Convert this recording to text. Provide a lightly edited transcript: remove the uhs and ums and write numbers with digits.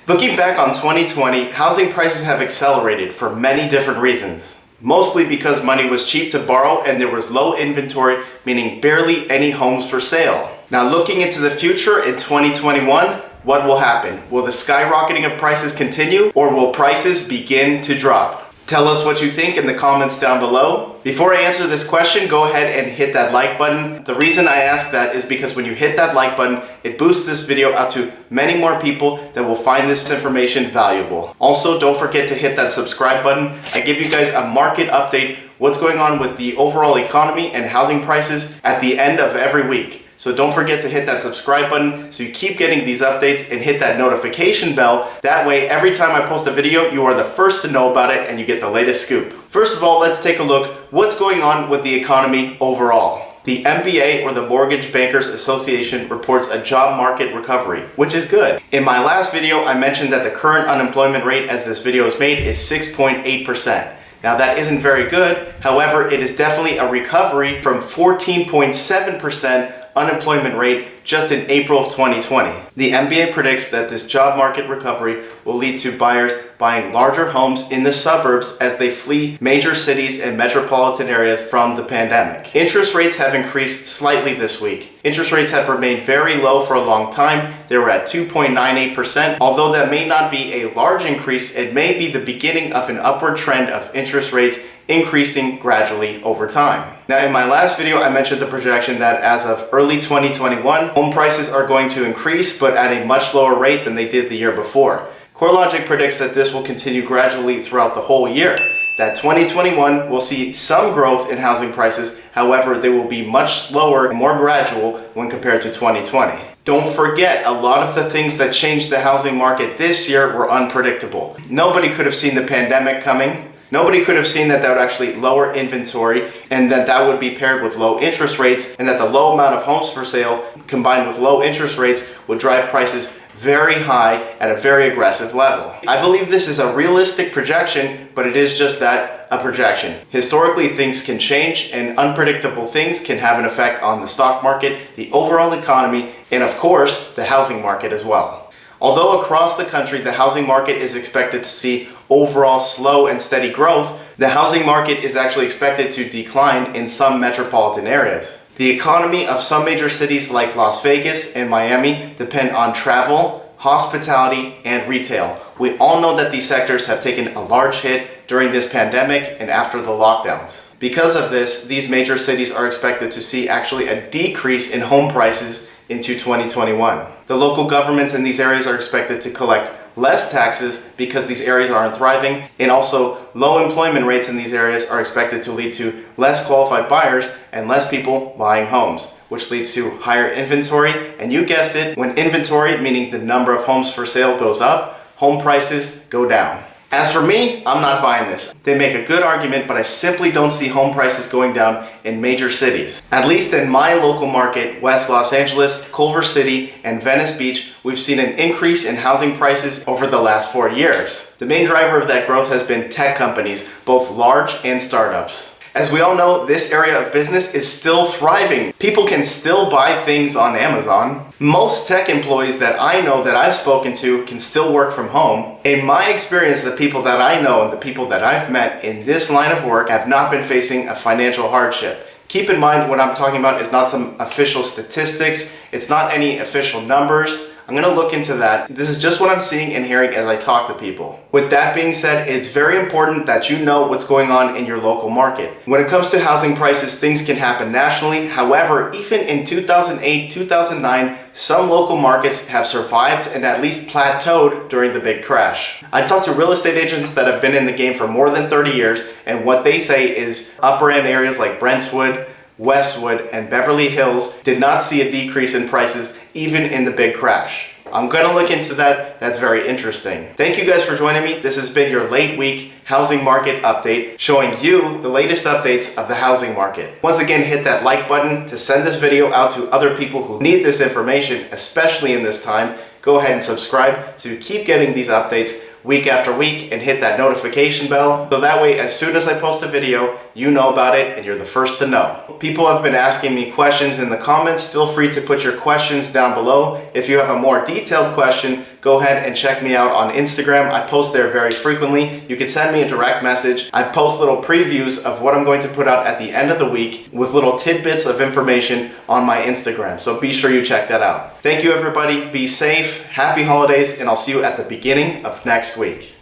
Looking back on 2020, housing prices have accelerated for many different reasons. Mostly because money was cheap to borrow and there was low inventory, meaning barely any homes for sale. Now looking into the future in 2021, what will happen? Will the skyrocketing of prices continue, or will prices begin to drop? Tell us what you think in the comments down below. Before I answer this question, go ahead and hit that like button. The reason I ask that is because when you hit that like button, it boosts this video out to many more people that will find this information valuable. Also, don't forget to hit that subscribe button. I give you guys a market update, what's going on with the overall economy and housing prices at the end of every week. So don't forget to hit that subscribe button so you keep getting these updates, and hit that notification bell. That way, every time I post a video, you are the first to know about it and you get the latest scoop. First of all, let's take a look what's going on with the economy overall. The MBA, or the Mortgage Bankers Association, reports a job market recovery, which is good. In my last video, I mentioned that the current unemployment rate as this video is made is 6.8%. Now that isn't very good. However, it is definitely a recovery from 14.7% unemployment rate just in April of 2020. The MBA predicts that this job market recovery will lead to buyers buying larger homes in the suburbs as they flee major cities and metropolitan areas from the pandemic. Interest rates have increased slightly this week. Interest rates have remained very low for a long time. They were at 2.98%. Although that may not be a large increase, it may be the beginning of an upward trend of interest rates increasing gradually over time. Now, in my last video, I mentioned the projection that as of early 2021, home prices are going to increase, but at a much lower rate than they did the year before. CoreLogic predicts that this will continue gradually throughout the whole year. That 2021 will see some growth in housing prices, however, they will be much slower and more gradual when compared to 2020. Don't forget, a lot of the things that changed the housing market this year were unpredictable. Nobody could have seen the pandemic coming. Nobody could have seen that would actually lower inventory, and that would be paired with low interest rates, and that the low amount of homes for sale combined with low interest rates would drive prices very high at a very aggressive level. I believe this is a realistic projection, but it is just that, a projection. Historically, things can change, and unpredictable things can have an effect on the stock market, the overall economy, and of course, the housing market as well. Although across the country, the housing market is expected to see overall slow and steady growth, the housing market is actually expected to decline in some metropolitan areas. The economy of some major cities like Las Vegas and Miami depend on travel, hospitality, and retail. We all know that these sectors have taken a large hit during this pandemic and after the lockdowns. Because of this, these major cities are expected to see actually a decrease in home prices into 2021. The local governments in these areas are expected to collect less taxes because these areas aren't thriving, and also low employment rates in these areas are expected to lead to less qualified buyers and less people buying homes, which leads to higher inventory. And you guessed it, when inventory, meaning the number of homes for sale, goes up, home prices go down. As for me, I'm not buying this. They make a good argument, but I simply don't see home prices going down in major cities. At least in my local market, West Los Angeles, Culver City, and Venice Beach, we've seen an increase in housing prices over the last 4 years. The main driver of that growth has been tech companies, both large and startups. As we all know, this area of business is still thriving. People can still buy things on Amazon. Most tech employees that I know that I've spoken to can still work from home. In my experience, the people that I know and the people that I've met in this line of work have not been facing a financial hardship. Keep in mind, what I'm talking about is not some official statistics. It's not any official numbers. I'm gonna look into that. This is just what I'm seeing and hearing as I talk to people. With that being said, it's very important that you know what's going on in your local market. When it comes to housing prices, things can happen nationally. However, even in 2008, 2009, some local markets have survived and at least plateaued during the big crash. I talked to real estate agents that have been in the game for more than 30 years, and what they say is upper end areas like Brentwood, Westwood, and Beverly Hills did not see a decrease in prices even in the big crash. I'm gonna look into that. That's very interesting. Thank you guys for joining me. This has been your late week housing market update, showing you the latest updates of the housing market. Once again, hit that like button to send this video out to other people who need this information, especially in this time. Go ahead and subscribe to keep getting these updates week after week, and hit that notification bell so that way as soon as I post a video, you know about it and you're the first to know. People have been asking me questions in the comments. Feel free to put your questions down below. If you have a more detailed detailed question, go ahead and check me out on Instagram. I post there very frequently. You can send me a direct message. I post little previews of what I'm going to put out at the end of the week with little tidbits of information on my Instagram. So be sure you check that out. Thank you everybody. Be safe. Happy holidays, and I'll see you at the beginning of next week.